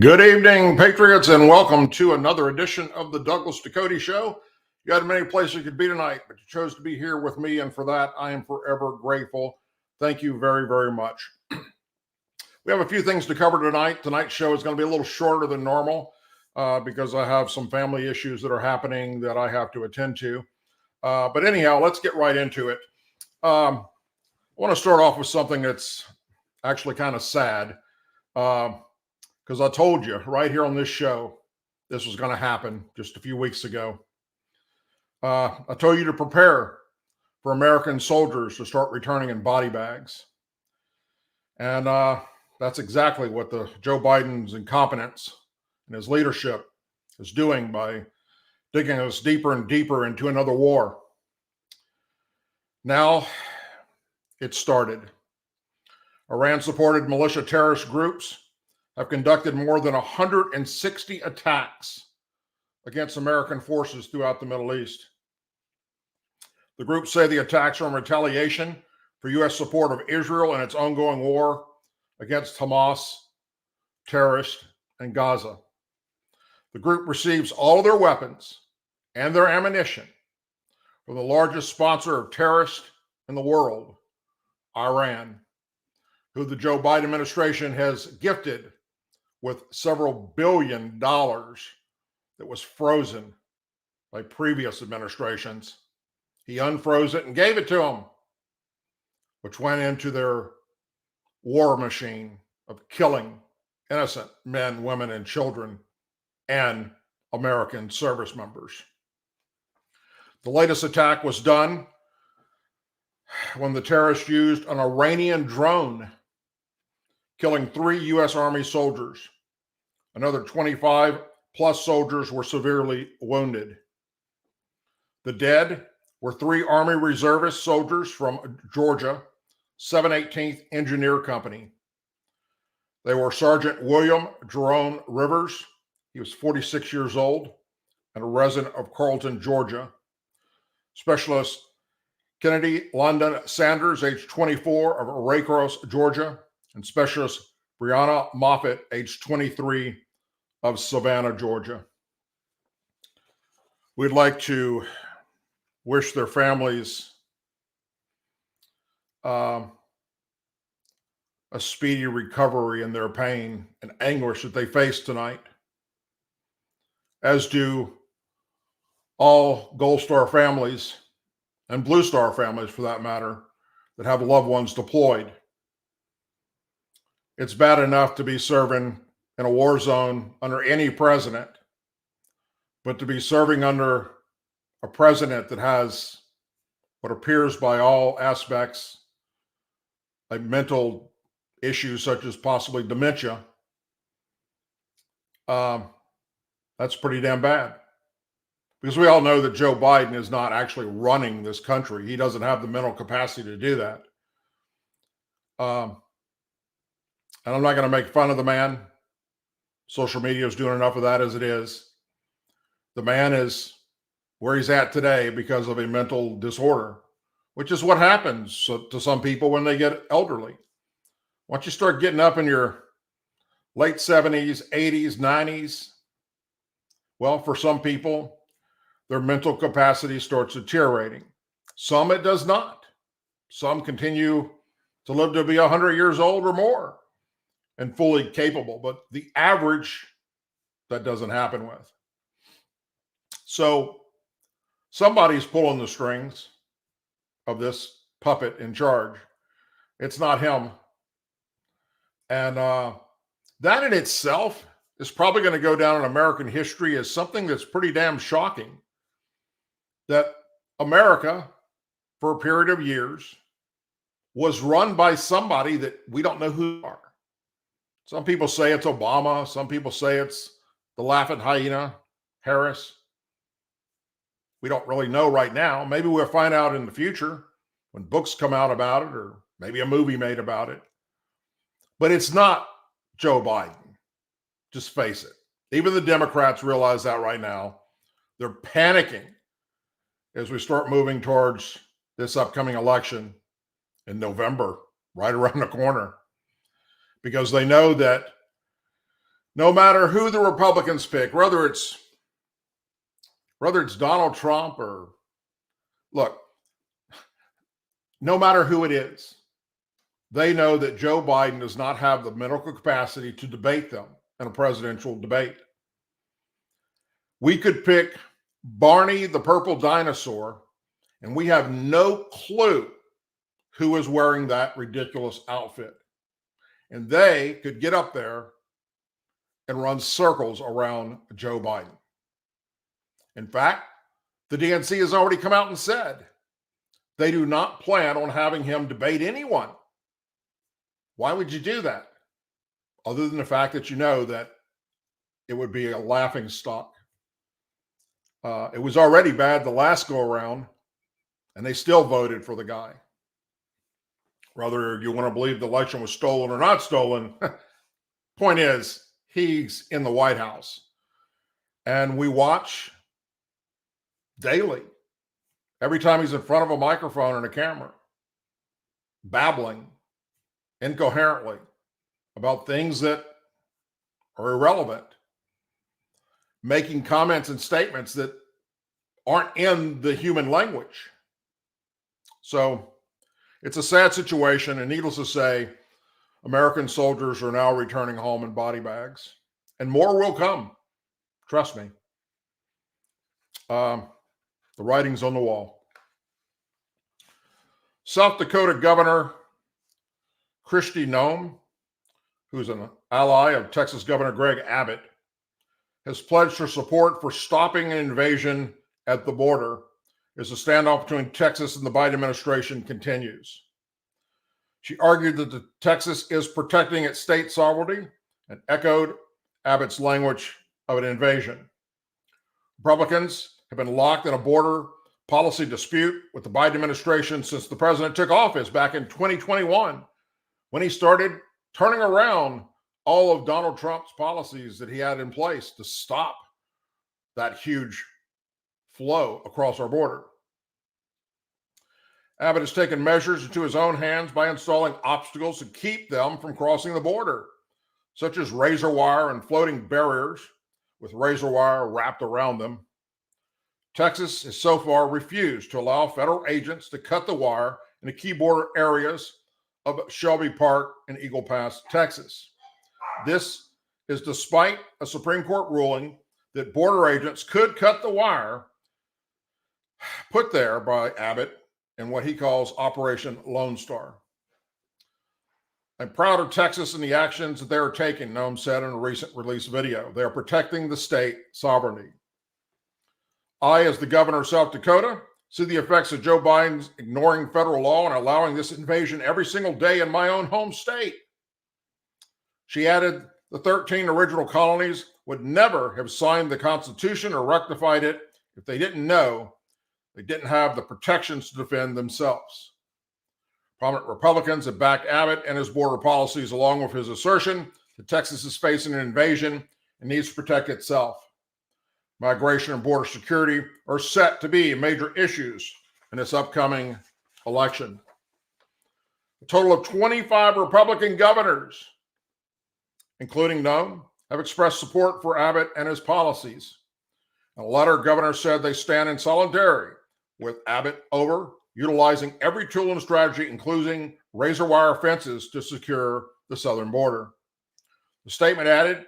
Good evening, Patriots, and welcome to another edition of the Douglas Ducote Show. You had many places you could be tonight, but you chose to be here with me, and for that, I am forever grateful. Thank you very, very much. We have a few things to cover tonight. Tonight's show is going to be a little shorter than normal because I have some family issues that are happening that I have to attend to. But anyhow, let's get right into it. I want to start off with something that's actually kind of sad. Because I told you right here on this show, this was going to happen just a few weeks ago. I told you to prepare for American soldiers to start returning in body bags. And that's exactly what Joe Biden's incompetence and his leadership is doing by digging us deeper and deeper into another war. Now it started. Iran-supported militia terrorist groups have conducted more than 160 attacks against American forces throughout the Middle East. The groups say the attacks are in retaliation for U.S. support of Israel in its ongoing war against Hamas, terrorists, and Gaza. The group receives all their weapons and their ammunition from the largest sponsor of terrorists in the world, Iran, who the Joe Biden administration has gifted with several $1 billion that was frozen by previous administrations. He unfroze it and gave it to them, which went into their war machine of killing innocent men, women, and children and American service members. The latest attack was done when the terrorists used an Iranian drone, killing 3 U.S. Army soldiers. Another 25 plus soldiers were severely wounded. The dead were 3 Army reservist soldiers from Georgia, 718th Engineer Company. They were Sergeant William Jerome Rivers. He was 46 years old and a resident of Carlton, Georgia. Specialist Kennedy London Sanders, age 24, of Raycross, Georgia, and Specialist Brianna Moffitt, age 23, of Savannah, Georgia. We'd like to wish their families a speedy recovery in their pain and anguish that they face tonight, as do all Gold Star families and Blue Star families, for that matter, that have loved ones deployed. It's bad enough to be serving in a war zone under any president, but to be serving under a president that has what appears by all aspects like mental issues such as possibly dementia, that's pretty damn bad. Because we all know that Joe Biden is not actually running this country. He doesn't have the mental capacity to do that. And I'm not going to make fun of the man. Social media is doing enough of that as it is. The man is where he's at today because of a mental disorder, which is what happens to some people when they get elderly. Once you start getting up in your late 70s, 80s, 90s, well, for some people, their mental capacity starts deteriorating. Some it does not. Some continue to live to be 100 years old or more and fully capable. But the average, that doesn't happen with. So somebody's pulling the strings of this puppet in charge. It's not him. And that in itself is probably going to go down in American history as something that's pretty damn shocking. That America, for a period of years, was run by somebody that we don't know who they are. Some people say it's Obama. Some people say it's the laughing hyena, Harris. We don't really know right now. Maybe we'll find out in the future when books come out about it, or maybe a movie made about it. But it's not Joe Biden. Just face it. Even the Democrats realize that right now. They're panicking as we start moving towards this upcoming election in November, right around the corner, because they know that No matter who the Republicans pick, whether it's Donald Trump or, look, no matter who it is, they know that Joe Biden does not have the mental capacity to debate them in a presidential debate. We could pick Barney the purple dinosaur, and we have no clue who is wearing that ridiculous outfit. And they could get up there and run circles around Joe Biden. In fact, the DNC has already come out and said they do not plan on having him debate anyone. Why would you do that? Other than the fact that you know that it would be a laughing stock. It was already bad the last go around, and they still voted for the guy. Whether you want to believe the election was stolen or not stolen, point is, he's in the White House. And we watch daily, every time he's in front of a microphone and a camera, babbling incoherently about things that are irrelevant, making comments and statements that aren't in the human language. So it's a sad situation, and needless to say, American soldiers are now returning home in body bags, and more will come. Trust me. The writing's on the wall. South Dakota Governor Kristi Noem, who's an ally of Texas Governor Greg Abbott, has pledged her support for stopping an invasion at the border as the standoff between Texas and the Biden administration continues. She argued that Texas is protecting its state sovereignty and echoed Abbott's language of an invasion. Republicans have been locked in a border policy dispute with the Biden administration since the president took office back in 2021, when he started turning around all of Donald Trump's policies that he had in place to stop that huge flow across our border. Abbott has taken measures into his own hands by installing obstacles to keep them from crossing the border, such as razor wire and floating barriers with razor wire wrapped around them. Texas has so far refused to allow federal agents to cut the wire in the key border areas of Shelby Park and Eagle Pass, Texas. This is despite a Supreme Court ruling that border agents could cut the wire put there by Abbott in what he calls Operation Lone Star. I'm proud of Texas and the actions that they are taking, Noem said in a recent release video. They are protecting the state sovereignty. I, as the governor of South Dakota, see the effects of Joe Biden's ignoring federal law and allowing this invasion every single day in my own home state. She added the 13 original colonies would never have signed the Constitution or rectified it if they didn't know they didn't have the protections to defend themselves. Prominent Republicans have backed Abbott and his border policies, along with his assertion that Texas is facing an invasion and needs to protect itself. Migration and border security are set to be major issues in this upcoming election. A total of 25 Republican governors, including Noem, have expressed support for Abbott and his policies. In a letter, governors said they stand in solidarity with Abbott over utilizing every tool and strategy, including razor wire fences, to secure the southern border. The statement added,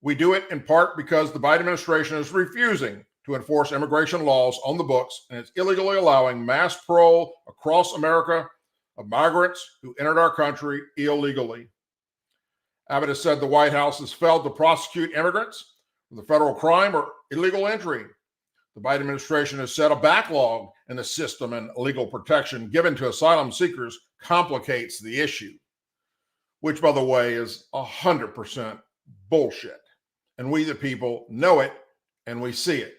"We do it in part because the Biden administration is refusing to enforce immigration laws on the books and is illegally allowing mass parole across America of migrants who entered our country illegally." Abbott has said the White House has failed to prosecute immigrants for the federal crime or illegal entry. The Biden administration has said a backlog in the system and legal protection given to asylum seekers complicates the issue, which, by the way, is 100% bullshit. And we, the people, know it and we see it.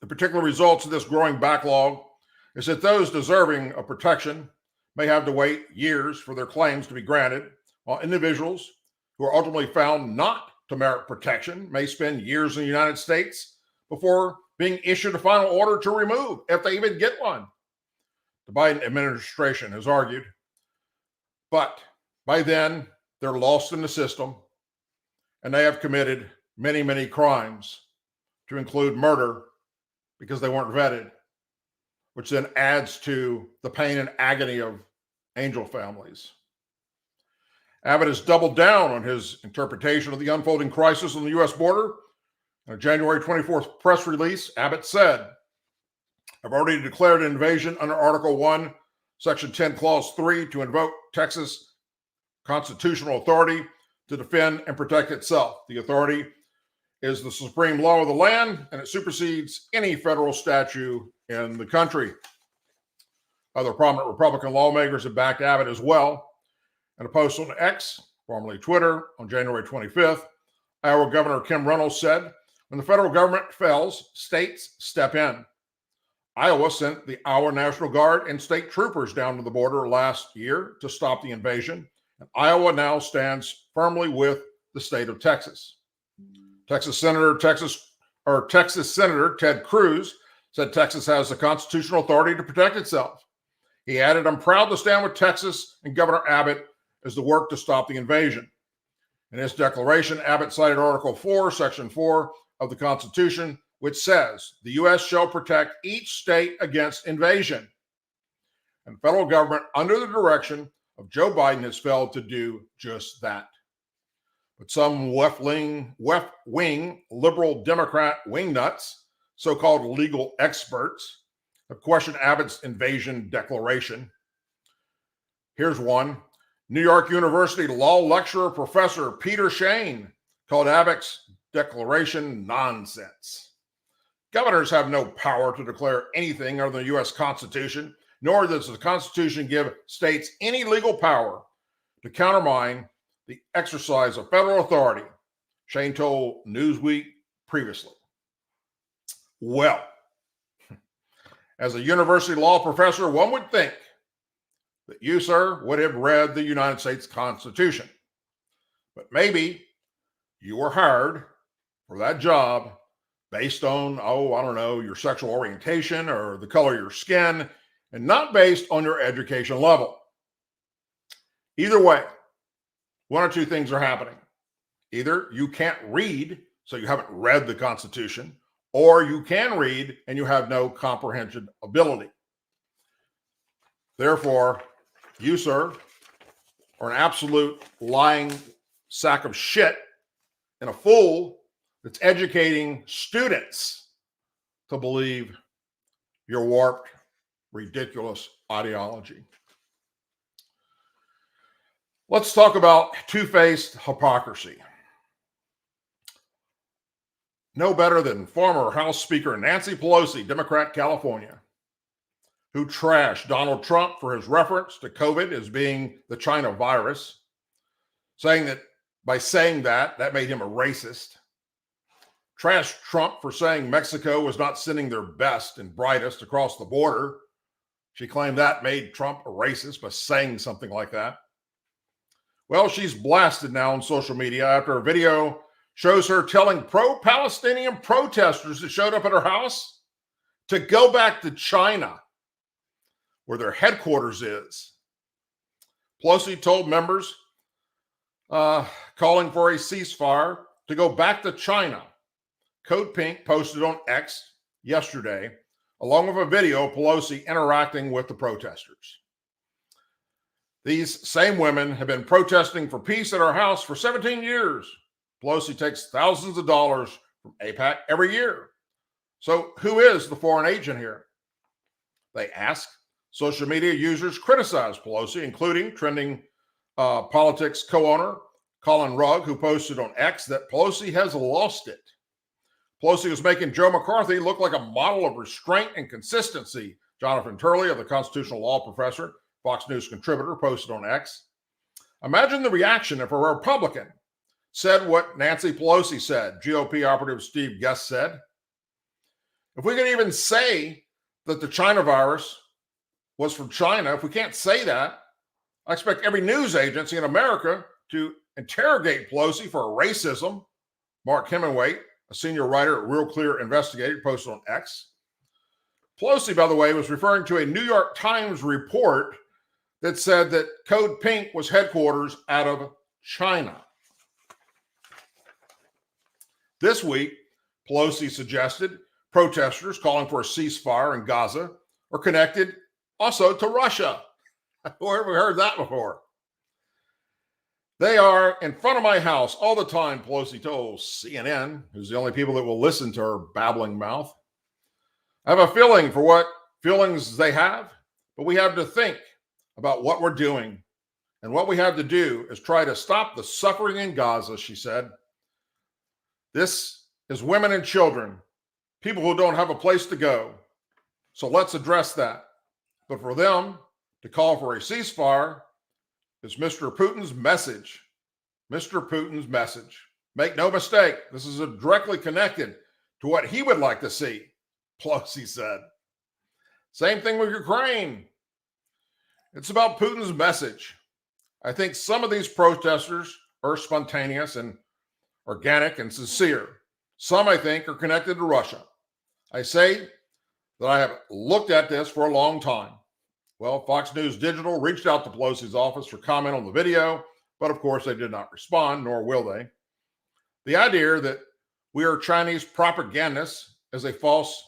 The particular results of this growing backlog is that those deserving of protection may have to wait years for their claims to be granted, while individuals who are ultimately found not to merit protection may spend years in the United States before being issued a final order to remove, if they even get one. The Biden administration has argued, but by then they're lost in the system and they have committed many, many crimes, to include murder, because they weren't vetted, which then adds to the pain and agony of angel families. Abbott has doubled down on his interpretation of the unfolding crisis on the U.S. border. In a January 24th press release, Abbott said, "I've already declared an invasion under Article 1, Section 10, Clause 3 to invoke Texas constitutional authority to defend and protect itself. The authority is the supreme law of the land, and it supersedes any federal statute in the country." Other prominent Republican lawmakers have backed Abbott as well. In a post on X, formerly Twitter, on January 25th, Iowa Governor Kim Reynolds said, "When the federal government fails, states step in." Iowa sent the Iowa National Guard and state troopers down to the border last year to stop the invasion, and Iowa now stands firmly with the state of Texas. Texas Senator Ted Cruz said Texas has the constitutional authority to protect itself. He added, "I'm proud to stand with Texas and Governor Abbott as the work to stop the invasion." In his declaration, Abbott cited Article 4, Section 4 of the Constitution, which says the U.S. shall protect each state against invasion. And the federal government, under the direction of Joe Biden, has failed to do just that. But some left-wing liberal Democrat wingnuts, so-called legal experts, have questioned Abbott's invasion declaration. Here's one. New York University law lecturer Professor Peter Shane called Abbott's declaration nonsense. Governors have no power to declare anything other than the U.S. Constitution, nor does the Constitution give states any legal power to countermine the exercise of federal authority, Shane told Newsweek previously. Well, as a university law professor, one would think that you, sir, would have read the United States Constitution. But maybe you were hired for that job based on, your sexual orientation or the color of your skin, and not based on your education level. Either way, one or two things are happening. Either you can't read, so you haven't read the Constitution, or you can read and you have no comprehension ability. Therefore, you, sir, are an absolute lying sack of shit and a fool that's educating students to believe your warped, ridiculous ideology. Let's talk about two-faced hypocrisy. No better than former House Speaker Nancy Pelosi, Democrat, California, who trashed Donald Trump for his reference to COVID as being the China virus, saying that by saying that made him a racist. Trashed Trump for saying Mexico was not sending their best and brightest across the border. She claimed that made Trump a racist by saying something like that. Well, she's blasted now on social media after a video shows her telling pro-Palestinian protesters that showed up at her house to go back to China, where their headquarters is. Pelosi told members calling for a ceasefire to go back to China. Code Pink posted on X yesterday, along with a video of Pelosi interacting with the protesters. These same women have been protesting for peace at our house for 17 years. Pelosi takes thousands of dollars from AIPAC every year. So who is the foreign agent here? They ask. Social media users criticize Pelosi, including trending politics co-owner Colin Rugg, who posted on X that Pelosi has lost it. Pelosi was making Joe McCarthy look like a model of restraint and consistency, Jonathan Turley, of the constitutional law professor, Fox News contributor, posted on X. Imagine the reaction if a Republican said what Nancy Pelosi said, GOP operative Steve Guest said. If we can even say that the China virus was from China, if we can't say that, I expect every news agency in America to interrogate Pelosi for racism. Mark Hemingway, a senior writer at Real Clear Investigated, posted on X. Pelosi, by the way, was referring to a New York Times report that said that Code Pink was headquarters out of China. This week, Pelosi suggested protesters calling for a ceasefire in Gaza are connected also to Russia. Where have we heard that before? They are in front of my house all the time, Pelosi told CNN, who's the only people that will listen to her babbling mouth. I have a feeling for what feelings they have, but we have to think about what we're doing. And what we have to do is try to stop the suffering in Gaza, she said. This is women and children, people who don't have a place to go. So let's address that. But for them to call for a ceasefire is Mr. Putin's message. Mr. Putin's message. Make no mistake, this is directly connected to what he would like to see, Pelosi said. Same thing with Ukraine. It's about Putin's message. I think some of these protesters are spontaneous and organic and sincere. Some, I think, are connected to Russia. I say that I have looked at this for a long time. Well, Fox News Digital reached out to Pelosi's office for comment on the video, but of course they did not respond, nor will they. The idea that we are Chinese propagandists is a false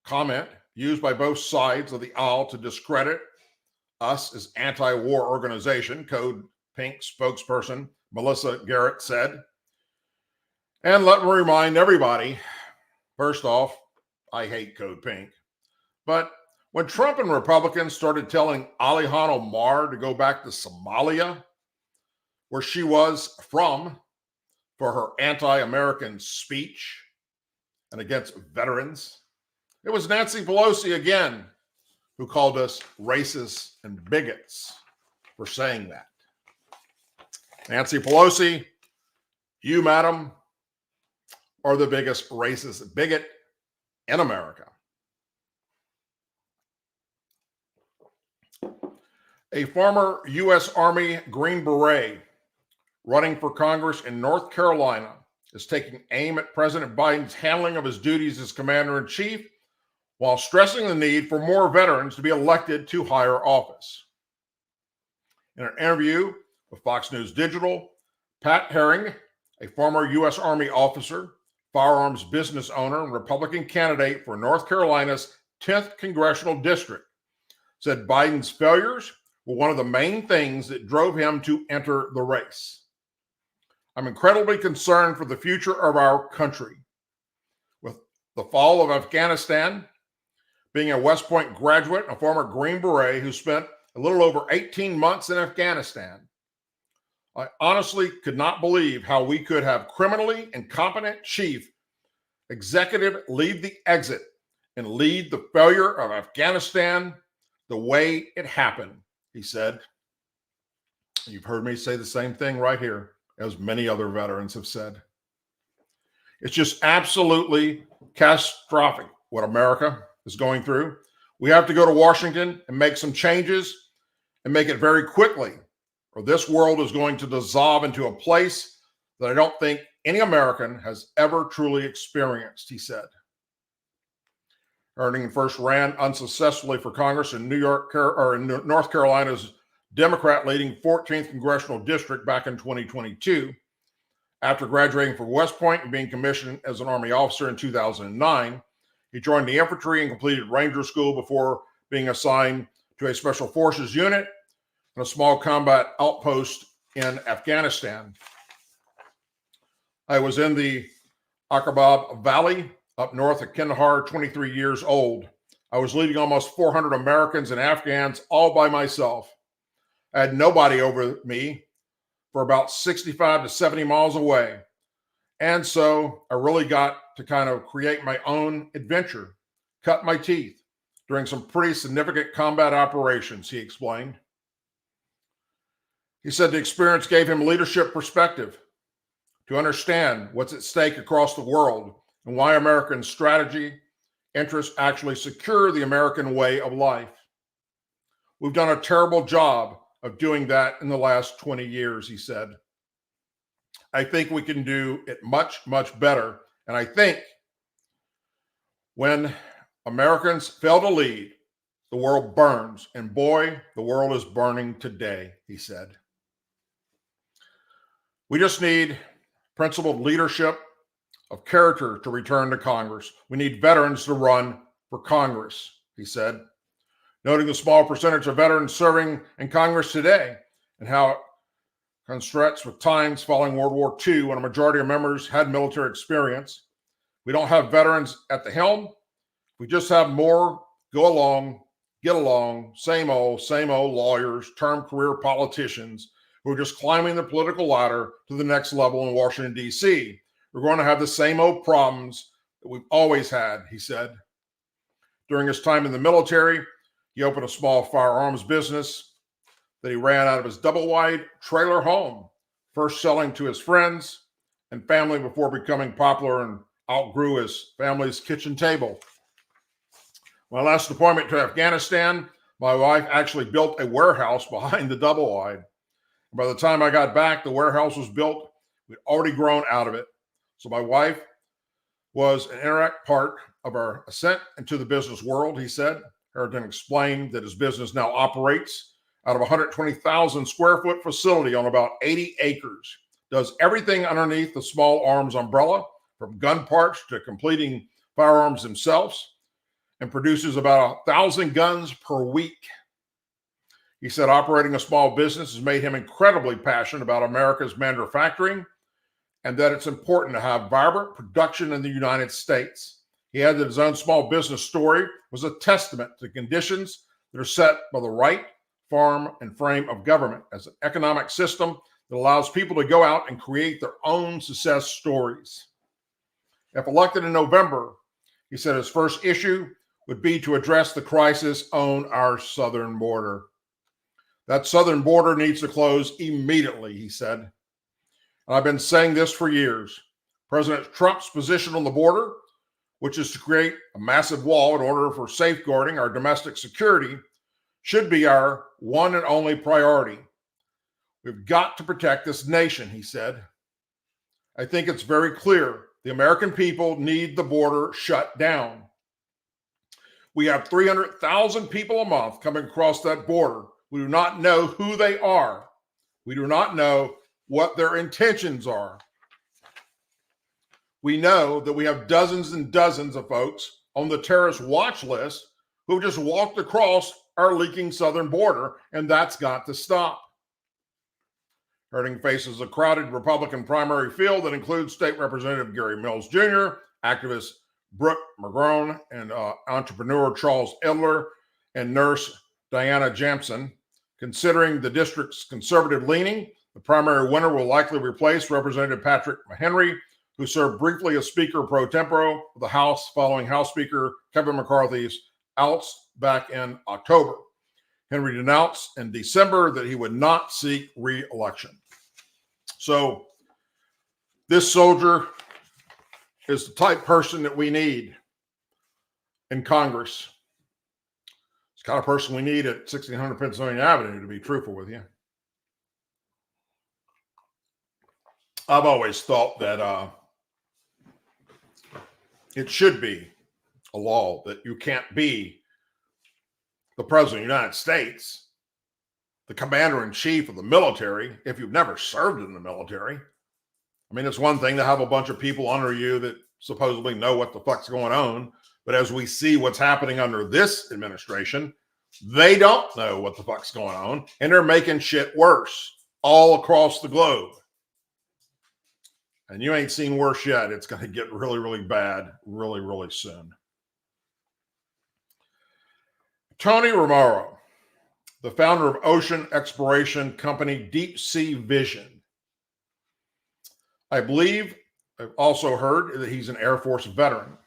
comment used by both sides of the aisle to discredit us as anti-war organization, Code Pink spokesperson Melissa Garrett said. And let me remind everybody, first off, I hate Code Pink. But when Trump and Republicans started telling Ilhan Omar to go back to Somalia, where she was from, for her anti-American speech and against veterans, it was Nancy Pelosi again who called us racists and bigots for saying that. Nancy Pelosi, you, madam, are the biggest racist bigot in America. A former U.S. Army Green Beret running for Congress in North Carolina is taking aim at President Biden's handling of his duties as commander-in-chief while stressing the need for more veterans to be elected to higher office. In an interview with Fox News Digital, Pat Herring, a former U.S. Army officer, firearms business owner, and Republican candidate for North Carolina's 10th Congressional District, said Biden's failures were one of the main things that drove him to enter the race. I'm incredibly concerned for the future of our country. With the fall of Afghanistan, being a West Point graduate and a former Green Beret who spent a little over 18 months in Afghanistan, I honestly could not believe how we could have criminally incompetent chief executive lead the exit and lead the failure of Afghanistan the way it happened, he said. You've heard me say the same thing right here, as many other veterans have said. It's just absolutely catastrophic what America is going through. We have to go to Washington and make some changes and make it very quickly, or this world is going to dissolve into a place that I don't think any American has ever truly experienced, he said. Erning first ran unsuccessfully for Congress in North Carolina's Democrat-leading 14th Congressional District back in 2022. After graduating from West Point and being commissioned as an Army officer in 2009, he joined the infantry and completed Ranger School before being assigned to a Special Forces unit and a small combat outpost in Afghanistan. I was in the Aqaba Valley up north of Kandahar, 23 years old. I was leading almost 400 Americans and Afghans all by myself. I had nobody over me for about 65 to 70 miles away. And so I really got to kind of create my own adventure, cut my teeth during some pretty significant combat operations, he explained. He said the experience gave him leadership perspective to understand what's at stake across the world and why American strategy interests actually secure the American way of life. We've done a terrible job of doing that in the last 20 years, he said. I think we can do it much, much better. And I think when Americans fail to lead, the world burns. And boy, the world is burning today, he said. We just need principled leadership of character to return to Congress. We need veterans to run for Congress, he said, noting the small percentage of veterans serving in Congress today and how it contrasts with times following World War II when a majority of members had military experience. We don't have veterans at the helm. We just have more go along, get along, same old lawyers, term career politicians who are just climbing the political ladder to the next level in Washington, D.C. We're going to have the same old problems that we've always had, he said. During his time in the military, he opened a small firearms business that he ran out of his double-wide trailer home, first selling to his friends and family before becoming popular and outgrew his family's kitchen table. My last deployment to Afghanistan, my wife actually built a warehouse behind the double-wide. By the time I got back, the warehouse was built. We'd already grown out of it. So my wife was an integral part of our ascent into the business world, he said. Harrington explained that his business now operates out of a 120,000 square foot facility on about 80 acres, does everything underneath the small arms umbrella, from gun parts to completing firearms themselves, and produces about 1,000 guns per week. He said operating a small business has made him incredibly passionate about America's manufacturing and that it's important to have vibrant production in the United States. He added that his own small business story was a testament to conditions that are set by the right form and frame of government as an economic system that allows people to go out and create their own success stories. If elected in November, he said his first issue would be to address the crisis on our southern border. That southern border needs to close immediately, he said. And I've been saying this for years. President Trump's position on the border, which is to create a massive wall in order for safeguarding our domestic security, should be our one and only priority. We've got to protect this nation, he said. I think it's very clear the American people need the border shut down. We have 300,000 people a month coming across that border. We do not know who they are. We do not know what their intentions are. We know that we have dozens and dozens of folks on the terrorist watch list who just walked across our leaking southern border, and that's got to stop. Harding faces a crowded Republican primary field that includes State Representative Gary Mills Jr., activist Brooke McGrone, and entrepreneur Charles Edler, and nurse Diana Jampson. Considering the district's conservative leaning, the primary winner will likely replace Representative Patrick McHenry, who served briefly as Speaker pro tempore of the House following House Speaker Kevin McCarthy's outs back in October. Henry denounced in December that he would not seek re-election. So this soldier is the type person that we need in Congress. It's the kind of person we need at 1600 Pennsylvania Avenue, to be truthful with you. I've always thought that it should be a law that you can't be the President of the United States, the commander-in-chief of the military, if you've never served in the military. I mean, it's one thing to have a bunch of people under you that supposedly know what the fuck's going on, but as we see what's happening under this administration, they don't know what the fuck's going on, and they're making shit worse all across the globe. And you ain't seen worse yet. It's going to get really, really bad really, really soon. Tony Romero, the founder of ocean exploration company Deep Sea Vision. I believe I've also heard that he's an Air Force veteran.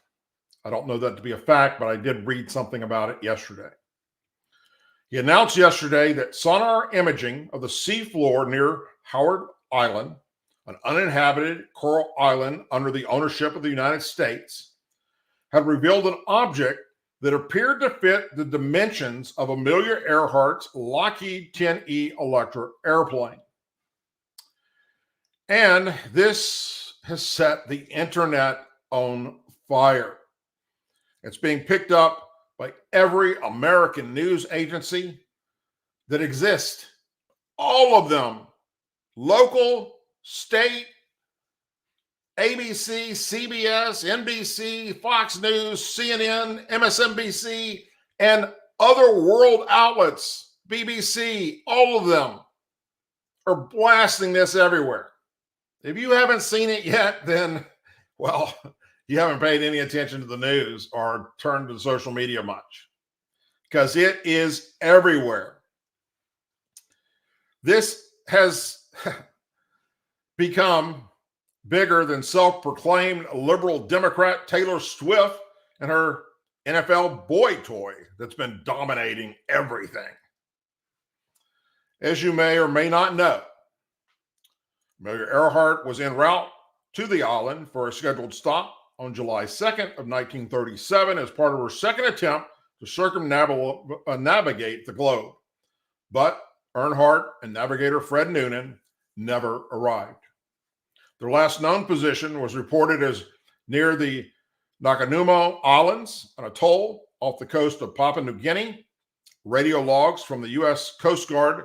I don't know that to be a fact, but I did read something about it yesterday. He announced yesterday that sonar imaging of the seafloor near Howard Island, an uninhabited coral island under the ownership of the United States, had revealed an object that appeared to fit the dimensions of Amelia Earhart's Lockheed 10E Electra airplane. And this has set the internet on fire. It's being picked up by every American news agency that exists. All of them, local, state, ABC, CBS, NBC, Fox News, CNN, MSNBC, and other world outlets, BBC, all of them are blasting this everywhere. If you haven't seen it yet, then, well, you haven't paid any attention to the news or turned to social media much, because it is everywhere. This has become bigger than self-proclaimed liberal Democrat Taylor Swift and her NFL boy toy that's been dominating everything. As you may or may not know, Amelia Earhart was en route to the island for a scheduled stop on July 2nd of 1937 as part of her second attempt to circumnavigate the globe. But Earhart and navigator Fred Noonan never arrived. Their last known position was reported as near the Nakanuma Islands, an atoll off the coast of Papua New Guinea. Radio logs from the U.S. Coast Guard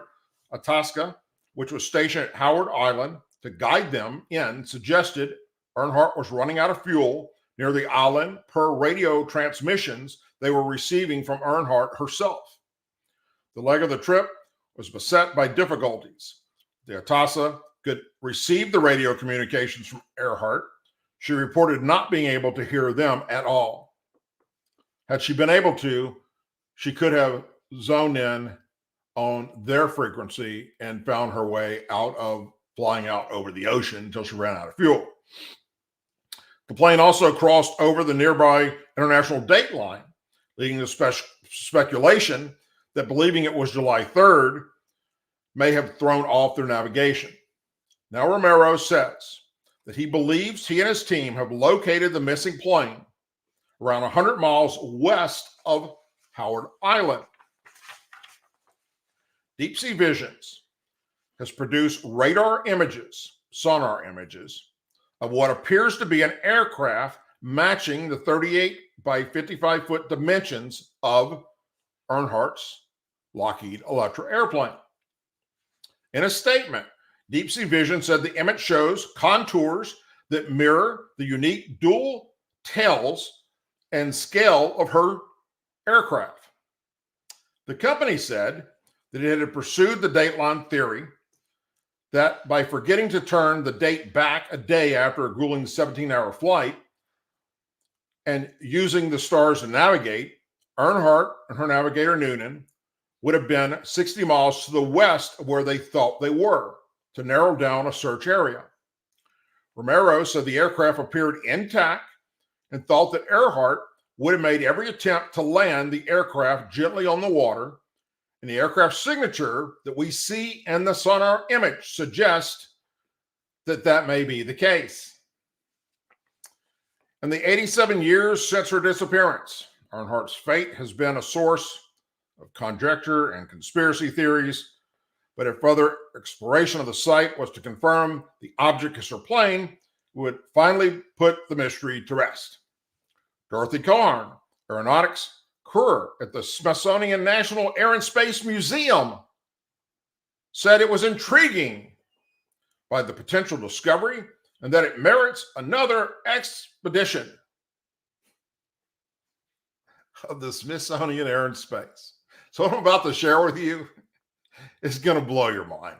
Itasca, which was stationed at Howard Island to guide them in, suggested Earhart was running out of fuel near the island per radio transmissions they were receiving from Earhart herself. The leg of the trip was beset by difficulties. The Itasca could receive the radio communications from Earhart. She reported not being able to hear them at all. Had she been able to, she could have zoned in on their frequency and found her way out of flying out over the ocean until she ran out of fuel. The plane also crossed over the nearby international date line, leading to speculation that believing it was July 3rd may have thrown off their navigation. Now Romero says that he believes he and his team have located the missing plane around 100 miles west of Howard Island. Deep Sea Visions has produced radar images, sonar images, of what appears to be an aircraft matching the 38 by 55 foot dimensions of Earhart's Lockheed Electra airplane. In a statement, Deep Sea Vision said the image shows contours that mirror the unique dual tails and scale of her aircraft. The company said that it had pursued the dateline theory that by forgetting to turn the date back a day after a grueling 17-hour flight and using the stars to navigate, Earhart and her navigator Noonan would have been 60 miles to the west of where they thought they were to narrow down a search area. Romero said the aircraft appeared intact and thought that Earhart would have made every attempt to land the aircraft gently on the water, and the aircraft signature that we see in the sonar image suggests that that may be the case. In the 87 years since her disappearance, Earhart's fate has been a source of conjecture and conspiracy theories, but if further exploration of the site was to confirm the object is her plane, it would finally put the mystery to rest. Dorothy Cohan, aeronautics career at the Smithsonian National Air and Space Museum, said it was intriguing by the potential discovery and that it merits another expedition of the Smithsonian Air and Space. So what I'm about to share with you is going to blow your mind.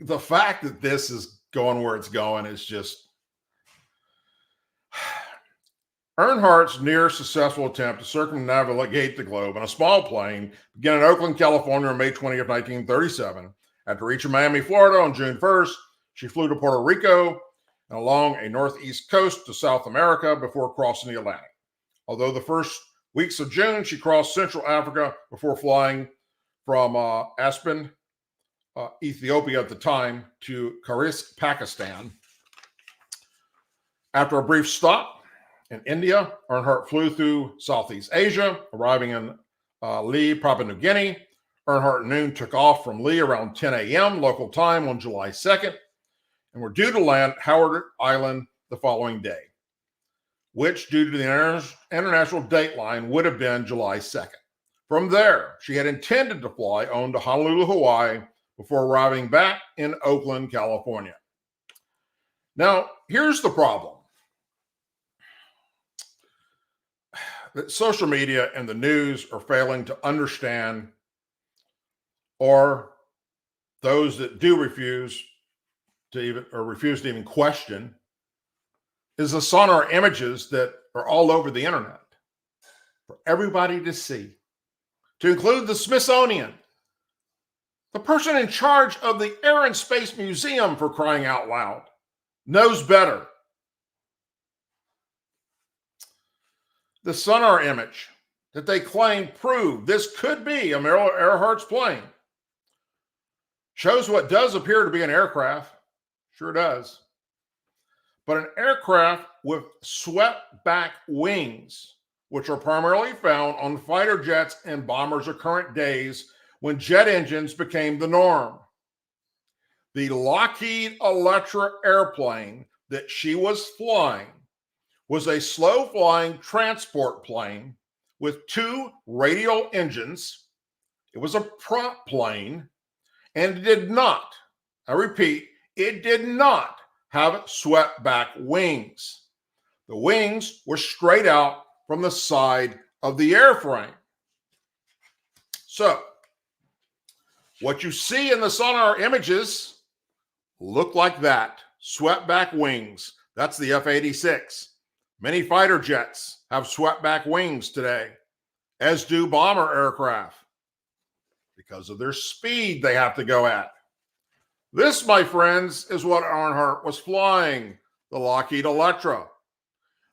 The fact that this is going where it's going is just... Earhart's near successful attempt to circumnavigate the globe in a small plane began in Oakland, California on May 20th, 1937. After reaching Miami, Florida on June 1st, she flew to Puerto Rico and along a northeast coast to South America before crossing the Atlantic. Although the first weeks of June, she crossed Central Africa before flying from Aspen, Ethiopia at the time, to Kharis, Pakistan. After a brief stop in India, Earhart flew through Southeast Asia, arriving in Lee, Papua New Guinea. Earhart and Noon took off from Lee around 10 a.m. local time on July 2nd and were due to land at Howard Island the following day, which, due to the international dateline, would have been July 2nd. From there, she had intended to fly on to Honolulu, Hawaii, before arriving back in Oakland, California. Now, here's the problem. That social media and the news are failing to understand, or those that do refuse to even question, is the sonar images that are all over the internet for everybody to see, to include the Smithsonian, the person in charge of the Air and Space Museum, for crying out loud, knows better. The sonar image that they claim proved this could be Amelia Earhart's plane shows what does appear to be an aircraft. Sure does. But an aircraft with swept back wings, which are primarily found on fighter jets and bombers of current days when jet engines became the norm. The Lockheed Electra airplane that she was flying was a slow-flying transport plane with two radial engines. It was a prop plane, and it did not, I repeat, it did not have swept-back wings. The wings were straight out from the side of the airframe. So, what you see in the sonar images look like that, swept-back wings. That's the F-86. Many fighter jets have swept-back wings today, as do bomber aircraft, because of their speed they have to go at. This, my friends, is what Earhart was flying, the Lockheed Electra.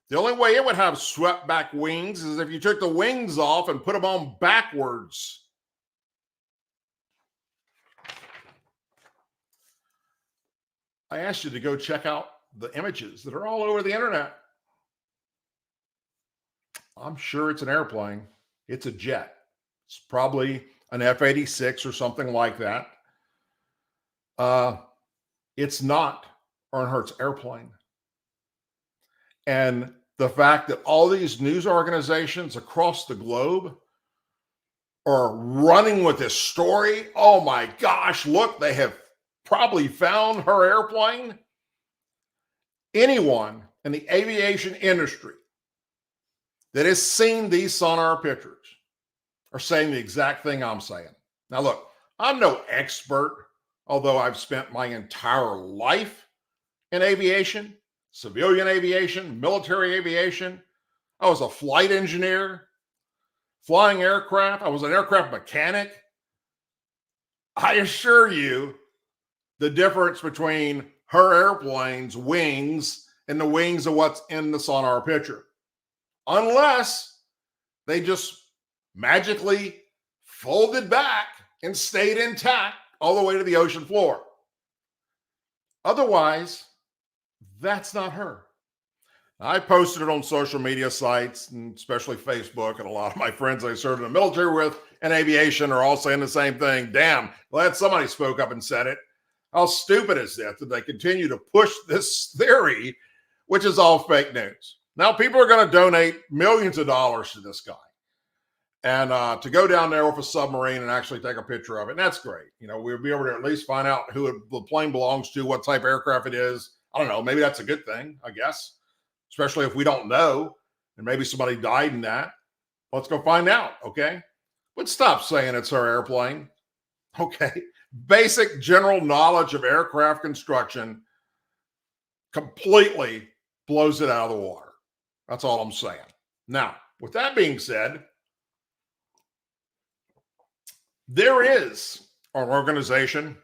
The only way it would have swept-back wings is if you took the wings off and put them on backwards. I asked you to go check out the images that are all over the internet. I'm sure it's an airplane. It's a jet. It's probably an F-86 or something like that. It's not Earhart's airplane. And the fact that all these news organizations across the globe are running with this story, oh my gosh, look, they have probably found her airplane. Anyone in the aviation industry that has seen these sonar pictures are saying the exact thing I'm saying. Now, look, I'm no expert, although I've spent my entire life in aviation, civilian aviation, military aviation. I was a flight engineer, flying aircraft. I was an aircraft mechanic. I assure you, the difference between her airplane's wings and the wings of what's in the sonar picture. Unless they just magically folded back and stayed intact all the way to the ocean floor. Otherwise, that's not her. I posted it on social media sites, and especially Facebook, and a lot of my friends I served in the military with and aviation are all saying the same thing. Damn, glad somebody spoke up and said it. How stupid is that they continue to push this theory, which is all fake news? Now, people are going to donate millions of dollars to this guy. And to go down there with a submarine and actually take a picture of it, and that's great. You know, we'll be able to at least find out who the plane belongs to, what type of aircraft it is. I don't know. Maybe that's a good thing, I guess, especially if we don't know and maybe somebody died in that. Let's go find out, okay? But stop saying it's our airplane, okay? Basic general knowledge of aircraft construction completely blows it out of the water. That's all I'm saying. Now, with that being said, there is an organization,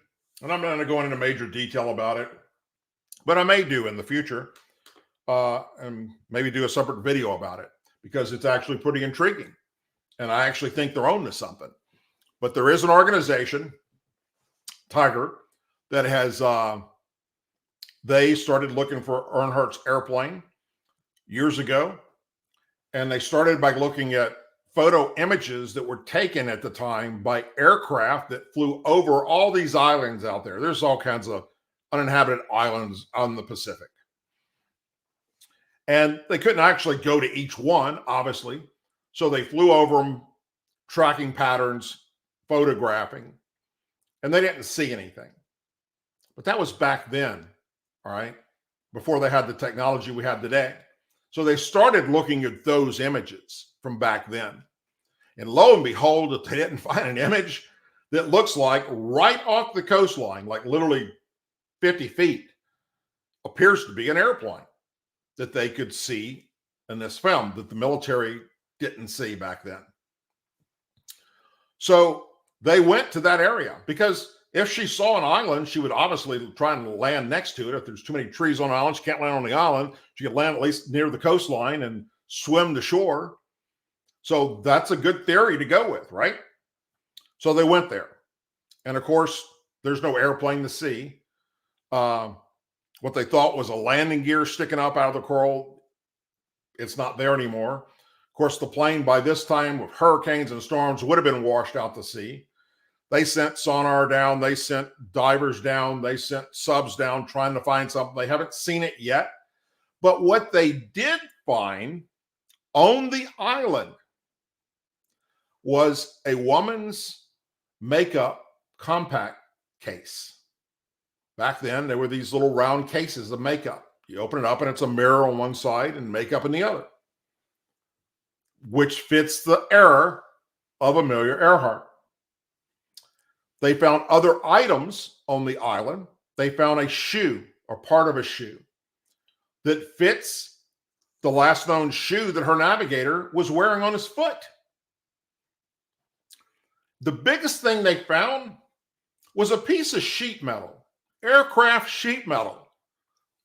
and I'm not going to go into major detail about it, but I may do in the future, and maybe do a separate video about it because it's actually pretty intriguing. And I actually think they're on to something. But there is an organization, Tiger, that has, they started looking for Earhart's airplane years ago. And they started by looking at photo images that were taken at the time by aircraft that flew over all these islands out there. There's all kinds of uninhabited islands on the Pacific. And they couldn't actually go to each one, obviously. So they flew over them, tracking patterns, photographing, and they didn't see anything. But that was back then, all right? before they had the technology we have today. So they started looking at those images from back then. And lo and behold, if they didn't find an image that looks like right off the coastline, like literally 50 feet, appears to be an airplane that they could see in this film that the military didn't see back then. So they went to that area because if she saw an island, she would obviously try and land next to it. If there's too many trees on the island, she can't land on the island. She could land at least near the coastline and swim to shore. So that's a good theory to go with, right? So they went there. And of course, there's no airplane to see. What they thought was a landing gear sticking up out of the coral, it's not there anymore. Of course, the plane by this time with hurricanes and storms would have been washed out to sea. They sent sonar down. They sent divers down. They sent subs down trying to find something. They haven't seen it yet. But what they did find on the island was a woman's makeup compact case. Back then, there were these little round cases of makeup. You open it up and it's a mirror on one side and makeup in the other, which fits the era of Amelia Earhart. They found other items on the island. They found a shoe or part of a shoe that fits the last known shoe that her navigator was wearing on his foot. The biggest thing they found was a piece of sheet metal, aircraft sheet metal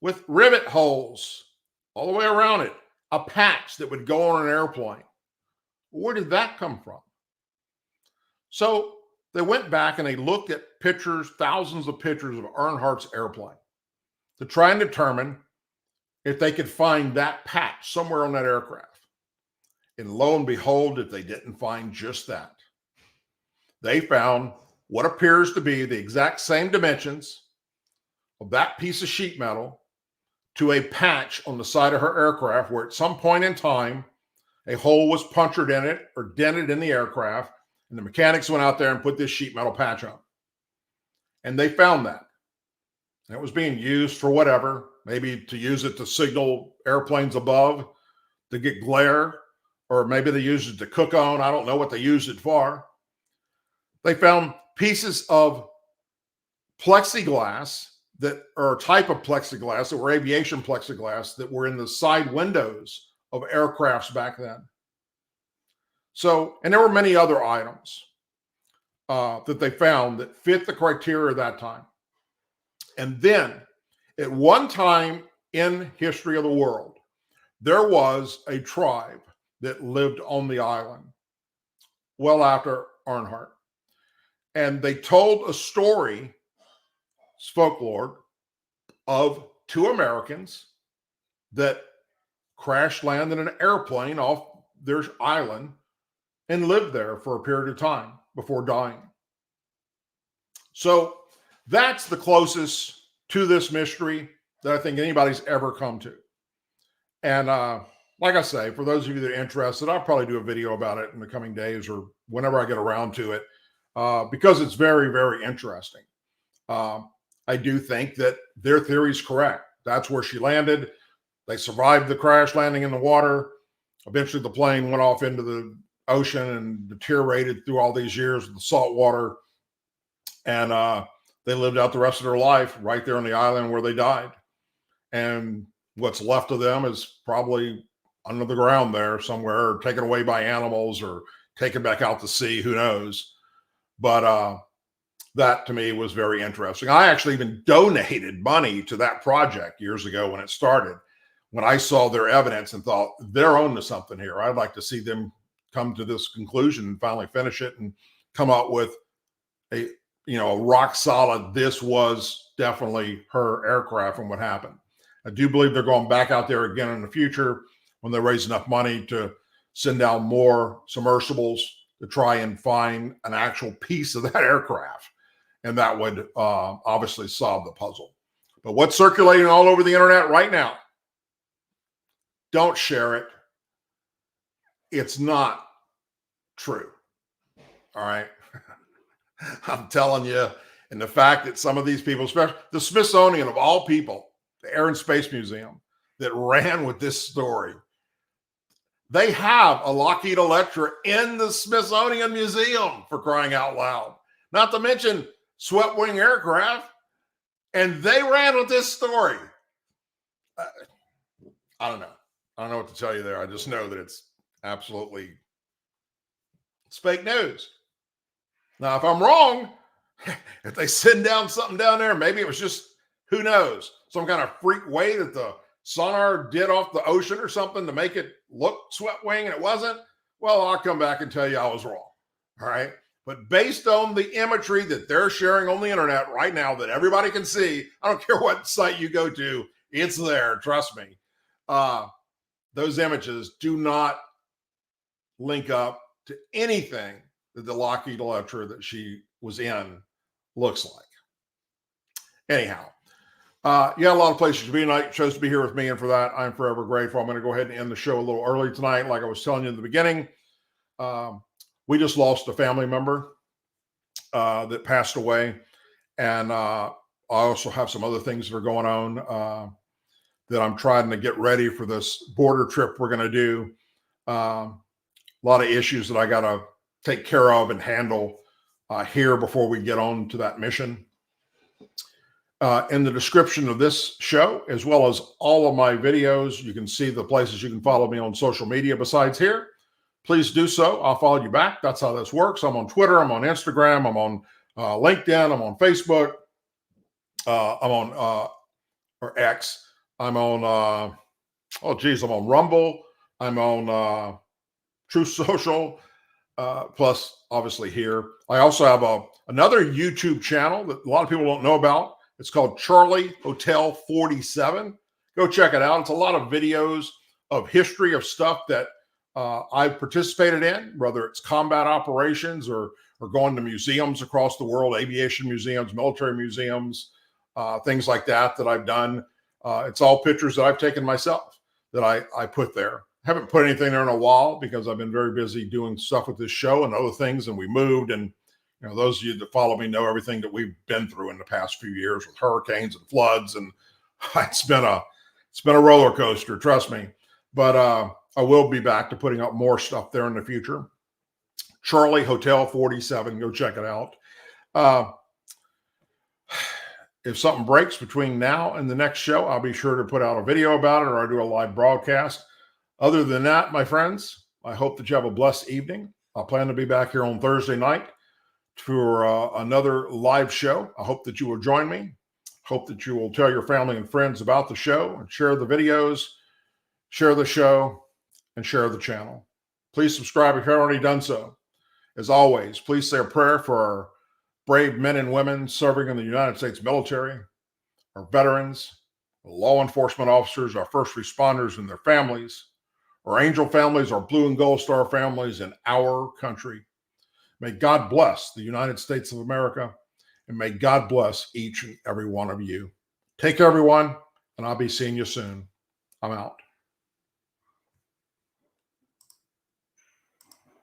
with rivet holes all the way around it, a patch that would go on an airplane. Where did that come from? So they went back and they looked at pictures, thousands of pictures of Earhart's airplane to try and determine if they could find that patch somewhere on that aircraft. And lo and behold, if they didn't find just that, they found what appears to be the exact same dimensions of that piece of sheet metal to a patch on the side of her aircraft where at some point in time, a hole was punctured in it or dented in the aircraft, and the mechanics went out there and put this sheet metal patch on. And they found that. And it was being used for whatever, maybe to use it to signal airplanes above to get glare, or maybe they used it to cook on. I don't know what they used it for. They found pieces of plexiglass that are a type of plexiglass that were aviation plexiglass that were in the side windows of aircrafts back then. So, and there were many other items that they found that fit the criteria of that time. And then at one time in history of the world, there was a tribe that lived on the island well after Earhart. And they told a story, folklore, of two Americans that crash landed an airplane off their island and lived there for a period of time before dying. So that's the closest to this mystery that I think anybody's ever come to. And like I say, for those of you that are interested, I'll probably do a video about it in the coming days or whenever I get around to it, because it's very, very interesting. I do think that their theory is correct. That's where she landed. They survived the crash landing in the water. Eventually, the plane went off into the ocean and deteriorated through all these years with the salt water. And they lived out the rest of their life right there on the island where they died. And what's left of them is probably under the ground there somewhere, or taken away by animals or taken back out to sea. Who knows? But that to me was very interesting. I actually even donated money to that project years ago when it started, when I saw their evidence and thought they're on to something here. I'd like to see them come to this conclusion and finally finish it and come up with a rock solid, this was definitely her aircraft and what happened. I do believe they're going back out there again in the future when they raise enough money to send down more submersibles to try and find an actual piece of that aircraft. And that would obviously solve the puzzle. But what's circulating all over the internet right now, don't share it. It's not true. All right. I'm telling you. And the fact that some of these people, especially the Smithsonian of all people, the Air and Space Museum, that ran with this story. They have a Lockheed Electra in the Smithsonian Museum, for crying out loud. Not to mention swept wing aircraft. And they ran with this story. I don't know. I don't know what to tell you there. I just know that it's fake news. Now, if I'm wrong, if they send down something down there, maybe it was just, who knows, some kind of freak way that the sonar did off the ocean or something to make it look swept wing and it wasn't. Well, I'll come back and tell you I was wrong. All right. But based on the imagery that they're sharing on the internet right now that everybody can see, I don't care what site you go to, it's there. Trust me. Those images do not link up to anything that the Lockheed Electra that she was in looks like. Anyhow, you got a lot of places to be tonight. Chose to be here with me, and for that, I'm forever grateful. I'm going to go ahead and end the show a little early tonight, like I was telling you in the beginning. We just lost a family member that passed away. And I also have some other things that are going on that I'm trying to get ready for this border trip we're going to do. A lot of issues that I got to take care of and handle here before we get on to that mission. In the description of this show, as well as all of my videos, you can see the places you can follow me on social media besides here. Please do so. I'll follow you back. That's how this works. I'm on Twitter. I'm on Instagram. I'm on LinkedIn. I'm on Facebook. I'm on or X. I'm on, I'm on Rumble. I'm on Truth Social, plus obviously here. I also have another YouTube channel that a lot of people don't know about. It's called Charlie Hotel 47. Go check it out. It's a lot of videos of history of stuff that I've participated in, whether it's combat operations or going to museums across the world, aviation museums, military museums, things like that I've done. It's all pictures that I've taken myself that I put there. I haven't put anything there in a while because I've been very busy doing stuff with this show and other things, and we moved. And you know, those of you that follow me know everything that we've been through in the past few years with hurricanes and floods, and it's been a roller coaster, trust me. But I will be back to putting up more stuff there in the future. Charlie Hotel 47, go check it out. If something breaks between now and the next show, I'll be sure to put out a video about it, or I'll do a live broadcast. Other than that, my friends, I hope that you have a blessed evening. I plan to be back here on Thursday night for another live show. I hope that you will join me. Hope that you will tell your family and friends about the show and share the videos, share the show, and share the channel. Please subscribe if you haven't already done so. As always, please say a prayer for our brave men and women serving in the United States military, our veterans, our law enforcement officers, our first responders and their families, our angel families, our blue and gold star families in our country. May God bless the United States of America, and may God bless each and every one of you. Take care, everyone, and I'll be seeing you soon. I'm out.